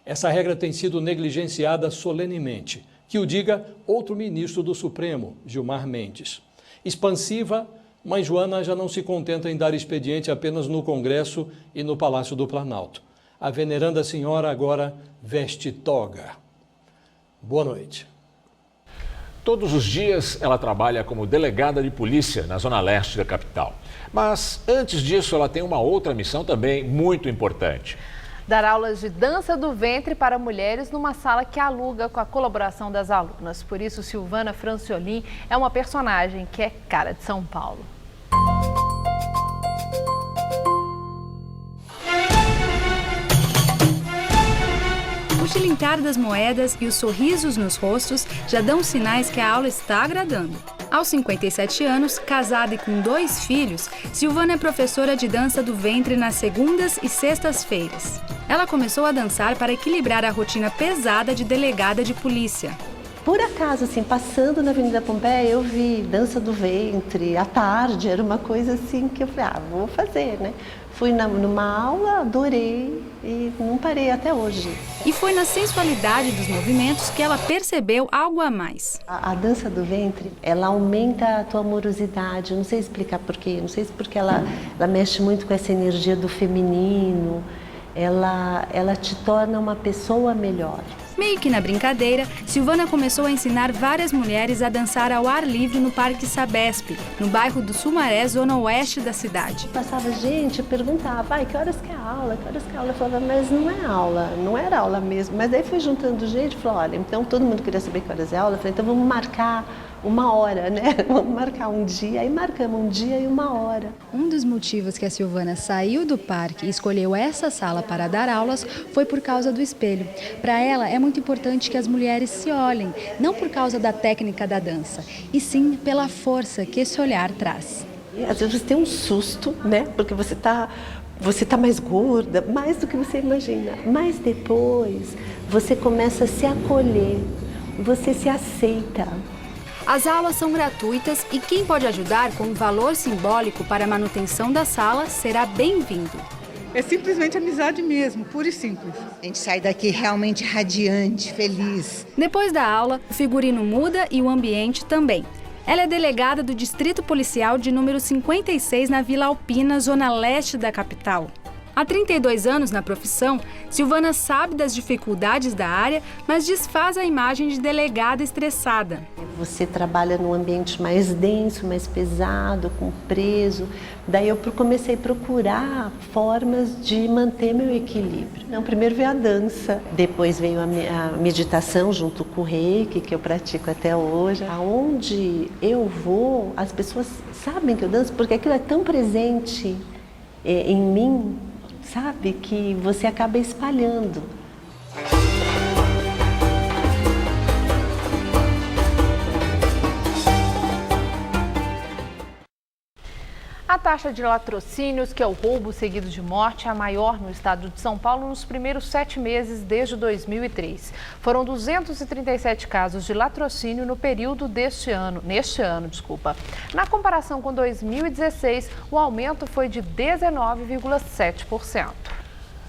Essa regra tem sido negligenciada solenemente. Que o diga outro ministro do Supremo, Gilmar Mendes. Expansiva, Mãe Joana já não se contenta em dar expediente apenas no Congresso e no Palácio do Planalto. A veneranda senhora agora veste toga. Boa noite. Todos os dias ela trabalha como delegada de polícia na zona leste da capital. Mas antes disso ela tem uma outra missão também muito importante. Dar aulas de dança do ventre para mulheres numa sala que aluga com a colaboração das alunas. Por isso, Silvana Franciolin é uma personagem que é cara de São Paulo. O tilintar das moedas e os sorrisos nos rostos já dão sinais que a aula está agradando. Aos 57 anos, casada e com 2 filhos, Silvana é professora de dança do ventre nas segundas e sextas-feiras. Ela começou a dançar para equilibrar a rotina pesada de delegada de polícia. Por acaso, assim, passando na Avenida Pompeia, eu vi dança do ventre à tarde, era uma coisa assim que eu falei, vou fazer, né? Fui numa aula, adorei e não parei até hoje. E foi na sensualidade dos movimentos que ela percebeu algo a mais. A dança do ventre, ela aumenta a tua amorosidade, eu não sei explicar porquê, não sei se porque ela mexe muito com essa energia do feminino, ela te torna uma pessoa melhor. Meio que na brincadeira, Silvana começou a ensinar várias mulheres a dançar ao ar livre no Parque Sabesp, no bairro do Sumaré, zona oeste da cidade. Passava gente, perguntava, que horas que é a aula, que horas que é a aula? Eu falava, mas não é aula, não era aula mesmo. Mas daí foi juntando gente, falou, olha, então todo mundo queria saber que horas é a aula, eu falei, então vamos marcar uma hora, né? Vamos marcar um dia, aí marcamos um dia e uma hora. Um dos motivos que a Silvana saiu do parque e escolheu essa sala para dar aulas foi por causa do espelho. Para ela é muito importante que as mulheres se olhem, não por causa da técnica da dança, e sim pela força que esse olhar traz. Às vezes você tem um susto, né? Porque você tá mais gorda, mais do que você imagina. Mas depois você começa a se acolher, você se aceita. As aulas são gratuitas e quem pode ajudar com um valor simbólico para a manutenção da sala será bem-vindo. É simplesmente amizade mesmo, pura e simples. A gente sai daqui realmente radiante, feliz. Depois da aula, o figurino muda e o ambiente também. Ela é delegada do Distrito Policial de número 56 na Vila Alpina, zona leste da capital. Há 32 anos na profissão, Silvana sabe das dificuldades da área, mas desfaz a imagem de delegada estressada. Você trabalha num ambiente mais denso, mais pesado, com preso. Daí eu comecei a procurar formas de manter meu equilíbrio. Então, primeiro veio a dança, depois veio a meditação junto com o reiki, que eu pratico até hoje. Aonde eu vou, as pessoas sabem que eu danço, porque aquilo é tão presente em mim, sabe, que você acaba espalhando. A taxa de latrocínios, que é o roubo seguido de morte, é a maior no estado de São Paulo nos primeiros 7 meses desde 2003. Foram 237 casos de latrocínio no período neste ano. Na comparação com 2016, o aumento foi de 19,7%.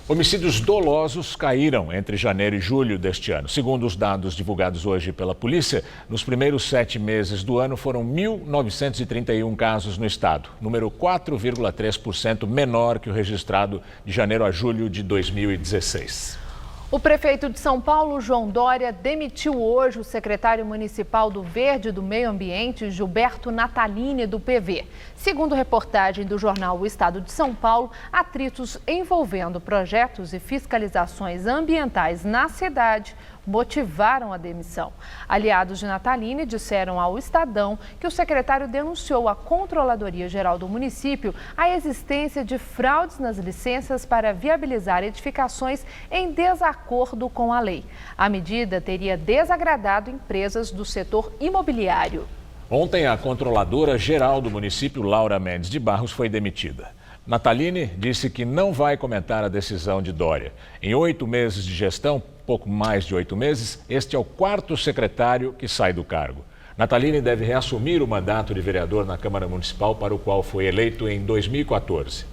Homicídios dolosos caíram entre janeiro e julho deste ano. Segundo os dados divulgados hoje pela polícia, nos primeiros 7 meses do ano foram 1.931 casos no estado, número 4,3% menor que o registrado de janeiro a julho de 2016. O prefeito de São Paulo, João Dória, demitiu hoje o secretário municipal do Verde e do Meio Ambiente, Gilberto Natalini, do PV. Segundo reportagem do jornal O Estado de São Paulo, atritos envolvendo projetos e fiscalizações ambientais na cidade motivaram a demissão. Aliados de Natalini disseram ao Estadão que o secretário denunciou à Controladoria Geral do município a existência de fraudes nas licenças para viabilizar edificações em desacordo com a lei. A medida teria desagradado empresas do setor imobiliário. Ontem, a Controladora Geral do município, Laura Mendes de Barros, foi demitida. Natalini disse que não vai comentar a decisão de Dória. Em 8 meses de gestão, pouco mais de 8 meses, este é o 4º secretário que sai do cargo. Natalini deve reassumir o mandato de vereador na Câmara Municipal, para o qual foi eleito em 2014.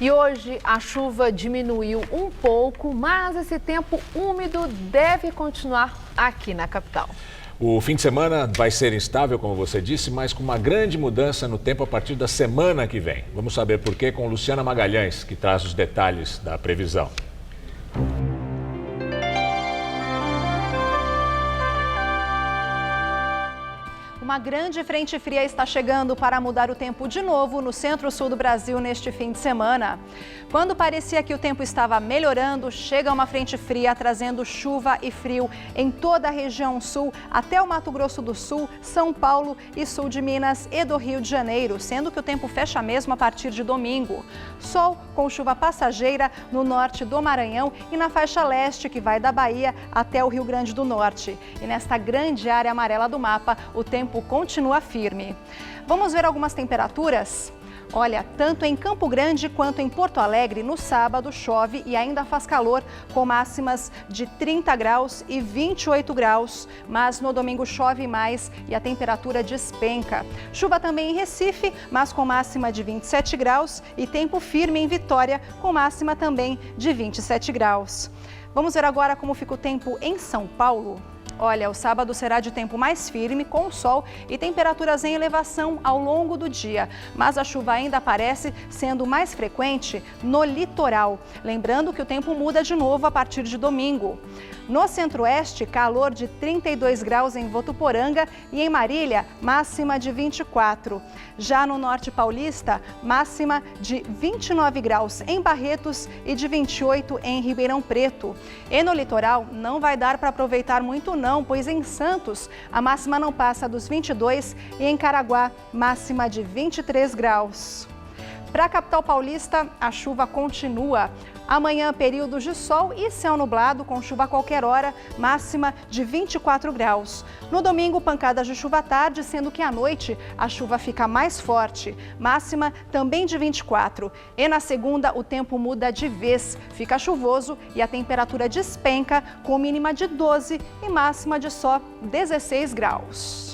E hoje a chuva diminuiu um pouco, mas esse tempo úmido deve continuar aqui na capital. O fim de semana vai ser instável, como você disse, mas com uma grande mudança no tempo a partir da semana que vem. Vamos saber por quê com Luciana Magalhães, que traz os detalhes da previsão. Uma grande frente fria está chegando para mudar o tempo de novo no centro-sul do Brasil neste fim de semana. Quando parecia que o tempo estava melhorando, chega uma frente fria trazendo chuva e frio em toda a região sul, até o Mato Grosso do Sul, São Paulo e sul de Minas e do Rio de Janeiro, sendo que o tempo fecha mesmo a partir de domingo. Sol com chuva passageira no norte do Maranhão e na faixa leste, que vai da Bahia até o Rio Grande do Norte. E nesta grande área amarela do mapa, o tempo continua firme. Vamos ver algumas temperaturas? Olha, tanto em Campo Grande quanto em Porto Alegre, no sábado chove e ainda faz calor, com máximas de 30 graus e 28 graus. Mas no domingo chove mais e a temperatura despenca. Chuva também em Recife, mas com máxima de 27 graus e tempo firme em Vitória, com máxima também de 27 graus. Vamos ver agora como fica o tempo em São Paulo. Olha, o sábado será de tempo mais firme, com sol e temperaturas em elevação ao longo do dia. Mas a chuva ainda aparece sendo mais frequente no litoral. Lembrando que o tempo muda de novo a partir de domingo. No centro-oeste, calor de 32 graus em Votuporanga e em Marília, máxima de 24. Já no norte paulista, máxima de 29 graus em Barretos e de 28 em Ribeirão Preto. E no litoral, não vai dar para aproveitar muito não, pois em Santos, a máxima não passa dos 22 e em Caraguá, máxima de 23 graus. Para a capital paulista, a chuva continua. Amanhã, períodos de sol e céu nublado, com chuva a qualquer hora, máxima de 24 graus. No domingo, pancadas de chuva à tarde, sendo que à noite a chuva fica mais forte, máxima também de 24. E na segunda, o tempo muda de vez, fica chuvoso e a temperatura despenca, com mínima de 12 e máxima de só 16 graus.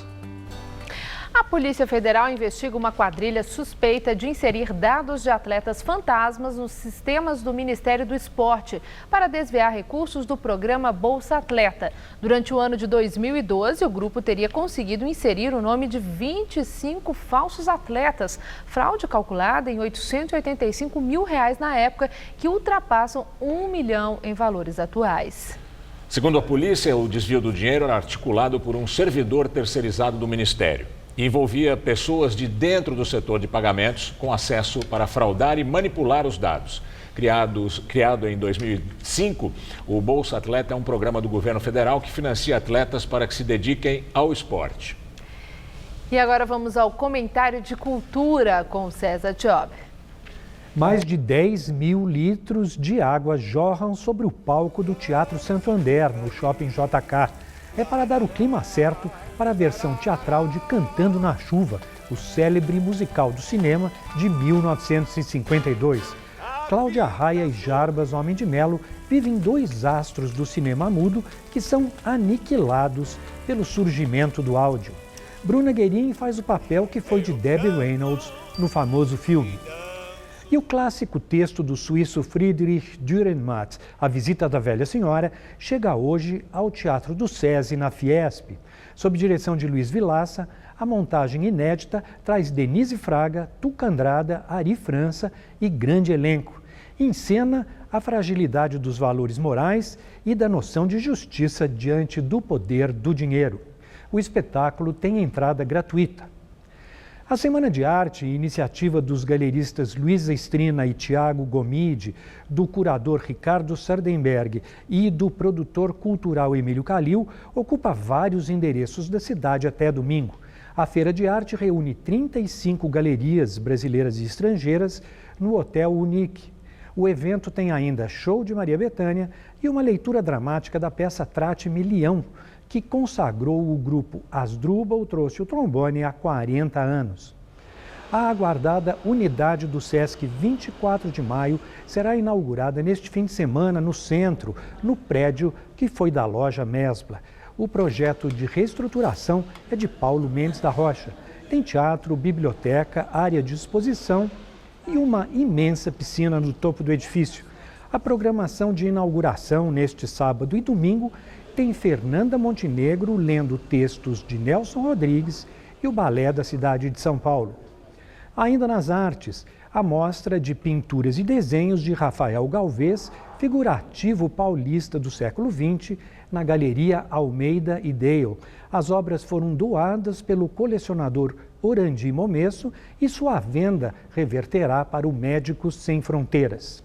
A Polícia Federal investiga uma quadrilha suspeita de inserir dados de atletas fantasmas nos sistemas do Ministério do Esporte para desviar recursos do programa Bolsa Atleta. Durante o ano de 2012, o grupo teria conseguido inserir o nome de 25 falsos atletas, fraude calculada em R$885 mil na época, que ultrapassam R$1 milhão em valores atuais. Segundo a polícia, o desvio do dinheiro era articulado por um servidor terceirizado do Ministério. Envolvia pessoas de dentro do setor de pagamentos com acesso para fraudar e manipular os dados. Criado em 2005, o Bolsa Atleta é um programa do governo federal que financia atletas para que se dediquem ao esporte. E agora vamos ao comentário de cultura com César Job. Mais de 10 mil litros de água jorram sobre o palco do Teatro Santander, no Shopping JK. É para dar o clima certo para a versão teatral de Cantando na Chuva, o célebre musical do cinema de 1952. Cláudia Raia e Jarbas Homem de Melo vivem dois astros do cinema mudo que são aniquilados pelo surgimento do áudio. Bruna Guerin faz o papel que foi de Debbie Reynolds no famoso filme. E o clássico texto do suíço Friedrich Dürrenmatt, A Visita da Velha Senhora, chega hoje ao Teatro do SESI, na Fiesp. Sob direção de Luiz Vilaça, a montagem inédita traz Denise Fraga, Tuca Andrada, Ari França e grande elenco. Encena a fragilidade dos valores morais e da noção de justiça diante do poder do dinheiro. O espetáculo tem entrada gratuita. A Semana de Arte, iniciativa dos galeristas Luísa Estrina e Tiago Gomide, do curador Ricardo Sardenberg e do produtor cultural Emílio Calil, ocupa vários endereços da cidade até domingo. A Feira de Arte reúne 35 galerias brasileiras e estrangeiras no Hotel Unique. O evento tem ainda show de Maria Bethânia e uma leitura dramática da peça Trate-me Leão, que consagrou o grupo Asdrubal Trouxe o Trombone há 40 anos. A aguardada unidade do SESC 24 de maio será inaugurada neste fim de semana no centro, no prédio que foi da loja Mesbla. O projeto de reestruturação é de Paulo Mendes da Rocha. Tem teatro, biblioteca, área de exposição e uma imensa piscina no topo do edifício. A programação de inauguração neste sábado e domingo tem Fernanda Montenegro lendo textos de Nelson Rodrigues e o Balé da cidade de São Paulo. Ainda nas artes, a mostra de pinturas e desenhos de Rafael Galvez, figurativo paulista do século XX, na Galeria Almeida e Dale. As obras foram doadas pelo colecionador Orandi Momesso e sua venda reverterá para o Médicos Sem Fronteiras.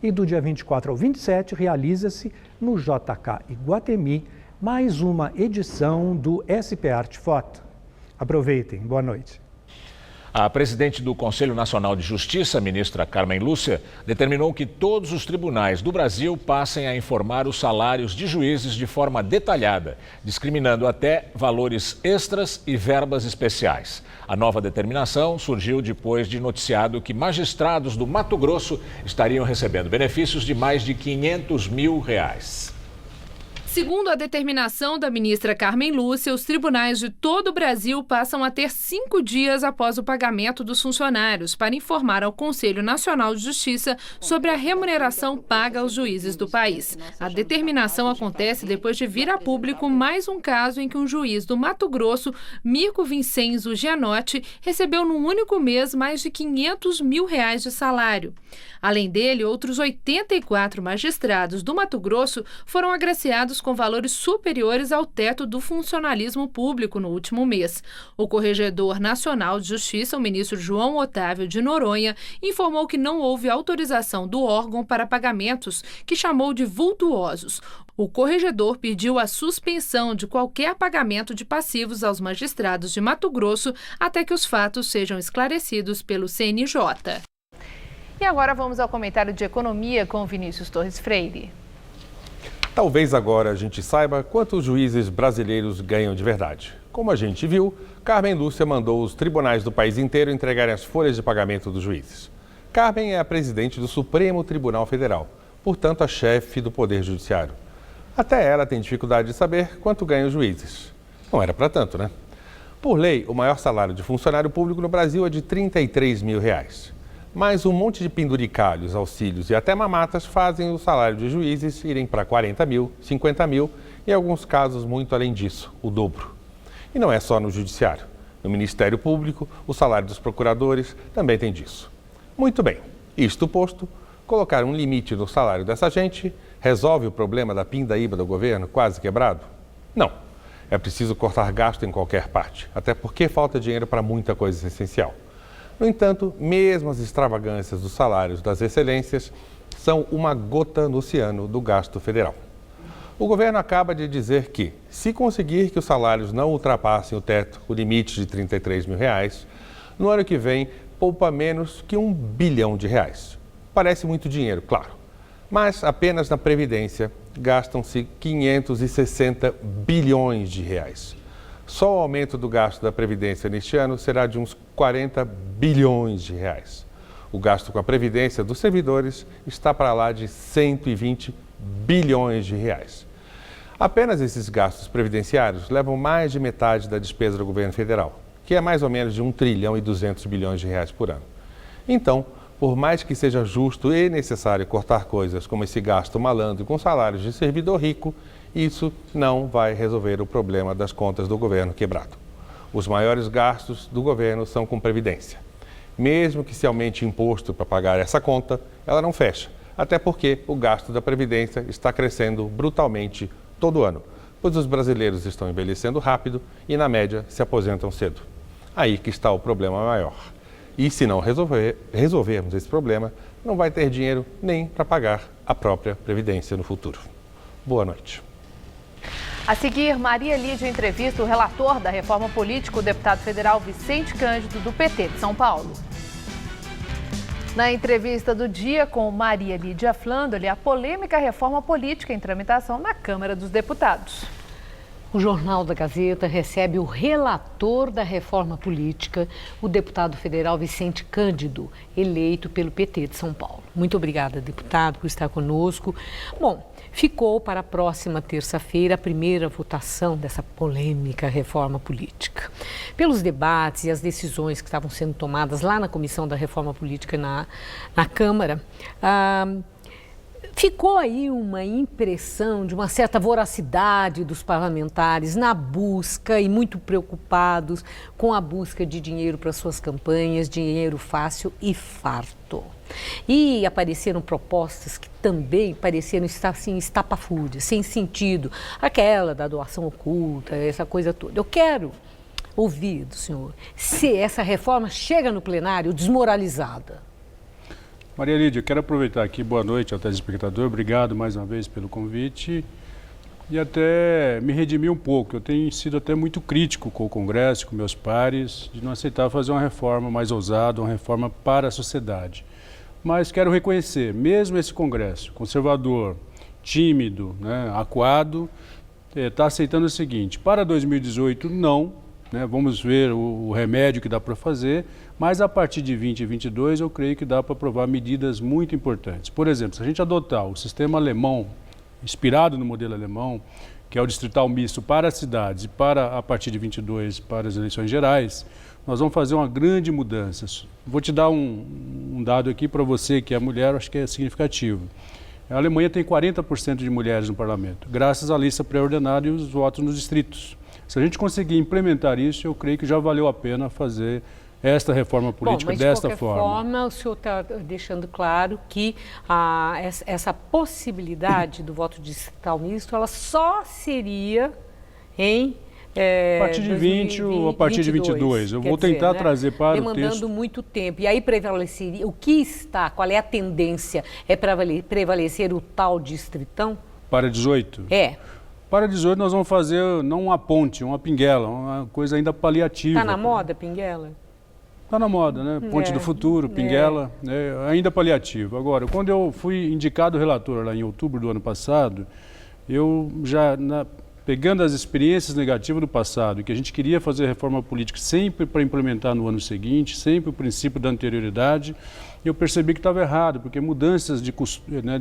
E do dia 24 ao 27 realiza-se no JK Iguatemi mais uma edição do SP Arte Foto. Aproveitem, boa noite. A presidente do Conselho Nacional de Justiça, ministra Carmen Lúcia, determinou que todos os tribunais do Brasil passem a informar os salários de juízes de forma detalhada, discriminando até valores extras e verbas especiais. A nova determinação surgiu depois de noticiado que magistrados do Mato Grosso estariam recebendo benefícios de mais de R$500 mil. Segundo a determinação da ministra Carmen Lúcia, os tribunais de todo o Brasil passam a ter 5 dias após o pagamento dos funcionários para informar ao Conselho Nacional de Justiça sobre a remuneração paga aos juízes do país. A determinação acontece depois de vir a público mais um caso em que um juiz do Mato Grosso, Mirko Vincenzo Gianotti, recebeu num único mês mais de R$500 mil de salário. Além dele, outros 84 magistrados do Mato Grosso foram agraciados com valores superiores ao teto do funcionalismo público no último mês. O Corregedor Nacional de Justiça, o ministro João Otávio de Noronha, informou que não houve autorização do órgão para pagamentos que chamou de vultuosos. O corregedor pediu a suspensão de qualquer pagamento de passivos aos magistrados de Mato Grosso até que os fatos sejam esclarecidos pelo CNJ. E agora vamos ao comentário de economia com Vinícius Torres Freire. Talvez agora a gente saiba quantos juízes brasileiros ganham de verdade. Como a gente viu, Carmen Lúcia mandou os tribunais do país inteiro entregarem as folhas de pagamento dos juízes. Carmen é a presidente do Supremo Tribunal Federal, portanto a chefe do Poder Judiciário. Até ela tem dificuldade de saber quanto ganham os juízes. Não era para tanto, né? Por lei, o maior salário de funcionário público no Brasil é de R$33 mil. Mas um monte de penduricalhos, auxílios e até mamatas fazem o salário de juízes irem para 40 mil, 50 mil e, em alguns casos, muito além disso, o dobro. E não é só no Judiciário. No Ministério Público, o salário dos procuradores também tem disso. Muito bem, isto posto, colocar um limite no salário dessa gente resolve o problema da pindaíba do governo quase quebrado? Não. É preciso cortar gasto em qualquer parte, até porque falta dinheiro para muita coisa essencial. No entanto, mesmo as extravagâncias dos salários das excelências são uma gota no oceano do gasto federal. O governo acaba de dizer que, se conseguir que os salários não ultrapassem o teto, o limite de R$33 mil, no ano que vem poupa menos que R$1 bilhão. Parece muito dinheiro, claro, mas apenas na Previdência gastam-se 560 bilhões de reais. Só o aumento do gasto da Previdência neste ano será de uns 40 bilhões de reais. O gasto com a Previdência dos servidores está para lá de 120 bilhões de reais. Apenas esses gastos previdenciários levam mais de metade da despesa do governo federal, que é mais ou menos de 1 trilhão e 200 bilhões de reais por ano. Então, por mais que seja justo e necessário cortar coisas como esse gasto malandro com salários de servidor rico, isso não vai resolver o problema das contas do governo quebrado. Os maiores gastos do governo são com Previdência. Mesmo que se aumente imposto para pagar essa conta, ela não fecha, até porque o gasto da Previdência está crescendo brutalmente todo ano, pois os brasileiros estão envelhecendo rápido e, na média, se aposentam cedo. Aí que está o problema maior. E se não resolvermos esse problema, não vai ter dinheiro nem para pagar a própria Previdência no futuro. Boa noite. A seguir, Maria Lídia entrevista o relator da reforma política, o deputado federal Vicente Cândido, do PT de São Paulo. Na entrevista do dia com Maria Lídia Flandoli, a polêmica reforma política em tramitação na Câmara dos Deputados. O Jornal da Gazeta recebe o relator da reforma política, o deputado federal Vicente Cândido, eleito pelo PT de São Paulo. Muito obrigada, deputado, por estar conosco. Bom, ficou para a próxima terça-feira a primeira votação dessa polêmica reforma política. Pelos debates e as decisões que estavam sendo tomadas lá na Comissão da Reforma Política na Câmara, ficou aí uma impressão de uma certa voracidade dos parlamentares na busca e muito preocupados com a busca de dinheiro para suas campanhas, dinheiro fácil e farto. E apareceram propostas que também pareceram estar assim, estapafúrdias, sem sentido. Aquela da doação oculta, essa coisa toda. Eu quero ouvir do senhor se essa reforma chega no plenário desmoralizada. Maria Lídia, eu quero aproveitar aqui, boa noite ao telespectador, obrigado mais uma vez pelo convite e até me redimir um pouco. Eu tenho sido até muito crítico com o Congresso, com meus pares, de não aceitar fazer uma reforma mais ousada, uma reforma para a sociedade. Mas quero reconhecer, mesmo esse Congresso conservador, tímido, né, acuado, está aceitando o seguinte: para 2018 não, né, vamos ver o remédio que dá para fazer, mas a partir de 2022 eu creio que dá para aprovar medidas muito importantes. Por exemplo, se a gente adotar o sistema alemão, inspirado no modelo alemão, que é o distrital misto para as cidades e para, a partir de 22, para as eleições gerais, nós vamos fazer uma grande mudança. Vou te dar um dado aqui para você que é mulher, acho que é significativo. A Alemanha tem 40% de mulheres no parlamento, graças à lista pré-ordenada e os votos nos distritos. Se a gente conseguir implementar isso, eu creio que já valeu a pena fazer esta reforma política desta forma. De qualquer forma, o senhor está deixando claro que essa possibilidade do voto distrital misto, ela só seria em a partir de 20 ou a partir de 22. Eu vou tentar trazer para o texto. Demandando muito tempo. E aí prevaleceria, qual é a tendência? É prevalecer o tal distritão? Para 18? É. Para 18 nós vamos fazer não uma ponte, uma pinguela, uma coisa ainda paliativa. Está na moda, pinguela? Está na moda, né? Ponte do futuro, pinguela, ainda paliativo. Agora, quando eu fui indicado relator lá em outubro do ano passado, eu já, pegando as experiências negativas do passado, que a gente queria fazer reforma política sempre para implementar no ano seguinte, sempre o princípio da anterioridade, eu percebi que estava errado, porque mudanças de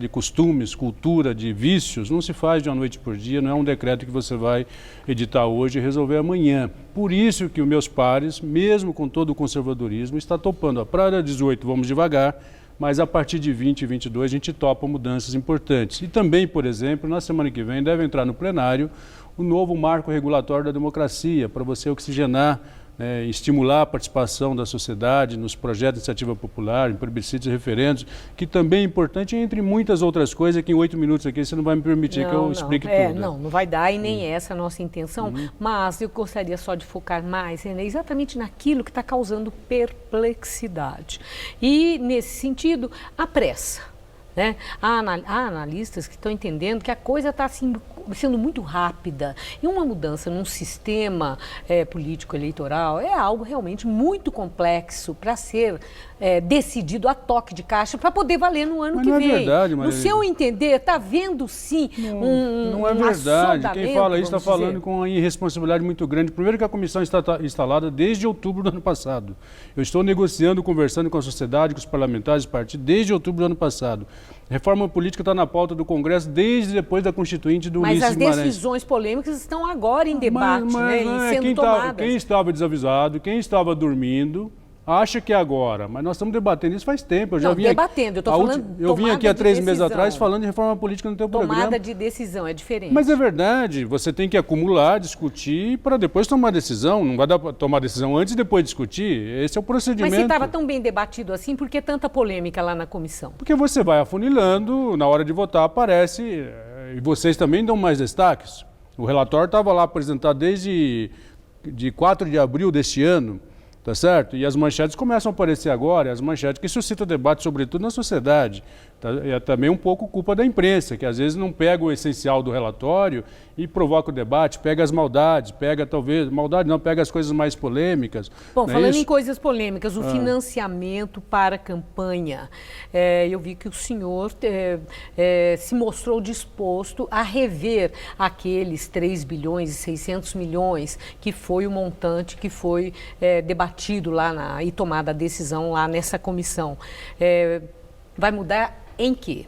costumes, cultura, de vícios, não se faz de uma noite por dia, não é um decreto que você vai editar hoje e resolver amanhã. Por isso que os meus pares, mesmo com todo o conservadorismo, está topando. Para 18 vamos devagar, mas a partir de 20 e 22 a gente topa mudanças importantes. E também, por exemplo, na semana que vem deve entrar no plenário o novo marco regulatório da democracia, para você oxigenar, estimular a participação da sociedade nos projetos de iniciativa popular, em plebiscitos e referendos, que também é importante, entre muitas outras coisas, que em 8 minutos aqui você não vai me permitir que eu explique tudo. Não vai dar e nem essa é a nossa intenção, mas eu gostaria só de focar mais exatamente naquilo que está causando perplexidade. E, nesse sentido, a pressa. Há analistas que estão entendendo que a coisa está sendo muito rápida e uma mudança num sistema político eleitoral é algo realmente muito complexo para ser decidido a toque de caixa para poder valer no ano que vem. Não é verdade, Maria. No seu entender, está havendo sim não é verdade. Quem fala isso está falando com uma irresponsabilidade muito grande. Primeiro que a comissão está instalada desde outubro do ano passado. Eu estou negociando, conversando com a sociedade, com os parlamentares do partido desde outubro do ano passado. A reforma política está na pauta do Congresso desde depois da Constituinte do Ulisses Guimarães. Mas as decisões polêmicas estão agora em debate, e sendo tomadas. Quem estava desavisado, quem estava dormindo, acha que é agora, mas nós estamos debatendo isso faz tempo. Eu estou falando eu vim aqui há 3 meses atrás falando de reforma política no teu programa. Tomada de decisão é diferente. Mas é verdade, você tem que acumular, discutir para depois tomar decisão. Não vai dar para tomar decisão antes e depois discutir. Esse é o procedimento. Mas se estava tão bem debatido assim, por que tanta polêmica lá na comissão? Porque você vai afunilando, na hora de votar aparece, e vocês também dão mais destaques. O relatório estava lá apresentado desde 4 de abril deste ano. tá certo? E as manchetes começam a aparecer agora, as manchetes que suscitam debate, sobretudo na sociedade. É também um pouco culpa da imprensa, que às vezes não pega o essencial do relatório e provoca o debate, pega as maldades, pega as coisas mais polêmicas. Bom, falando em coisas polêmicas, o financiamento para a campanha. Eu vi que o senhor se mostrou disposto a rever aqueles 3 bilhões e 600 milhões, que foi o montante que foi debatido lá e tomada a decisão lá nessa comissão. Vai mudar em quê?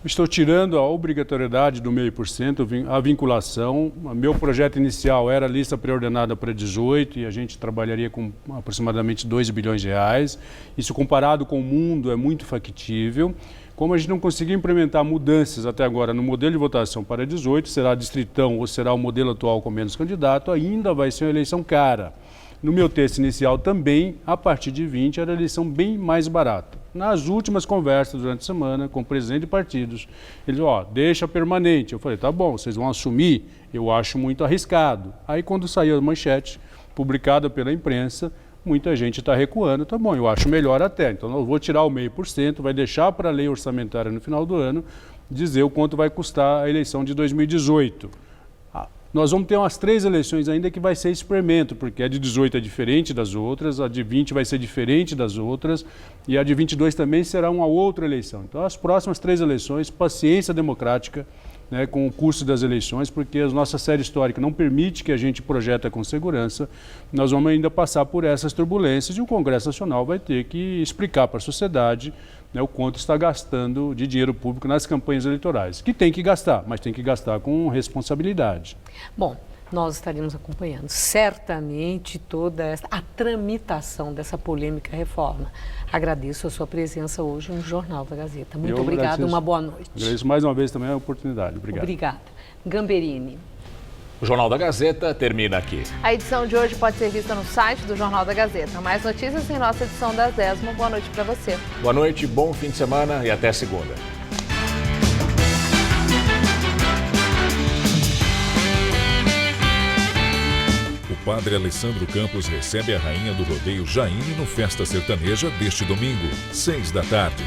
Estou tirando a obrigatoriedade do 0,5%, a vinculação. Meu projeto inicial era a lista pré-ordenada para 18 e a gente trabalharia com aproximadamente 2 bilhões de reais. Isso, comparado com o mundo, é muito factível. Como a gente não conseguiu implementar mudanças até agora no modelo de votação para 18, será distritão ou será o modelo atual com menos candidato, ainda vai ser uma eleição cara. No meu texto inicial também, a partir de 20, era a eleição bem mais barata. Nas últimas conversas durante a semana com o presidente de partidos, eles deixa permanente. Eu falei, tá bom, vocês vão assumir? Eu acho muito arriscado. Aí quando saiu a manchete, publicada pela imprensa, muita gente está recuando, tá bom, eu acho melhor até. Então eu vou tirar o 0,5%, vai deixar para a lei orçamentária no final do ano dizer o quanto vai custar a eleição de 2018. Nós vamos ter umas 3 eleições ainda que vai ser experimento, porque a de 18 é diferente das outras, a de 20 vai ser diferente das outras e a de 22 também será uma outra eleição. Então, as próximas 3 eleições, paciência democrática, né, com o curso das eleições, porque a nossa série histórica não permite que a gente projeta com segurança. Nós vamos ainda passar por essas turbulências e o Congresso Nacional vai ter que explicar para a sociedade, né, o quanto está gastando de dinheiro público nas campanhas eleitorais, que tem que gastar, mas tem que gastar com responsabilidade. Bom, nós estaremos acompanhando certamente toda a tramitação dessa polêmica reforma. Agradeço a sua presença hoje no Jornal da Gazeta. Muito obrigada, uma boa noite. Agradeço mais uma vez também a oportunidade. Obrigado. Obrigada. Gamberini. O Jornal da Gazeta termina aqui. A edição de hoje pode ser vista no site do Jornal da Gazeta. Mais notícias em nossa edição das 10. Uma boa noite para você. Boa noite, bom fim de semana e até segunda. O padre Alessandro Campos recebe a rainha do rodeio Jaine no Festa Sertaneja deste domingo, 6 da tarde.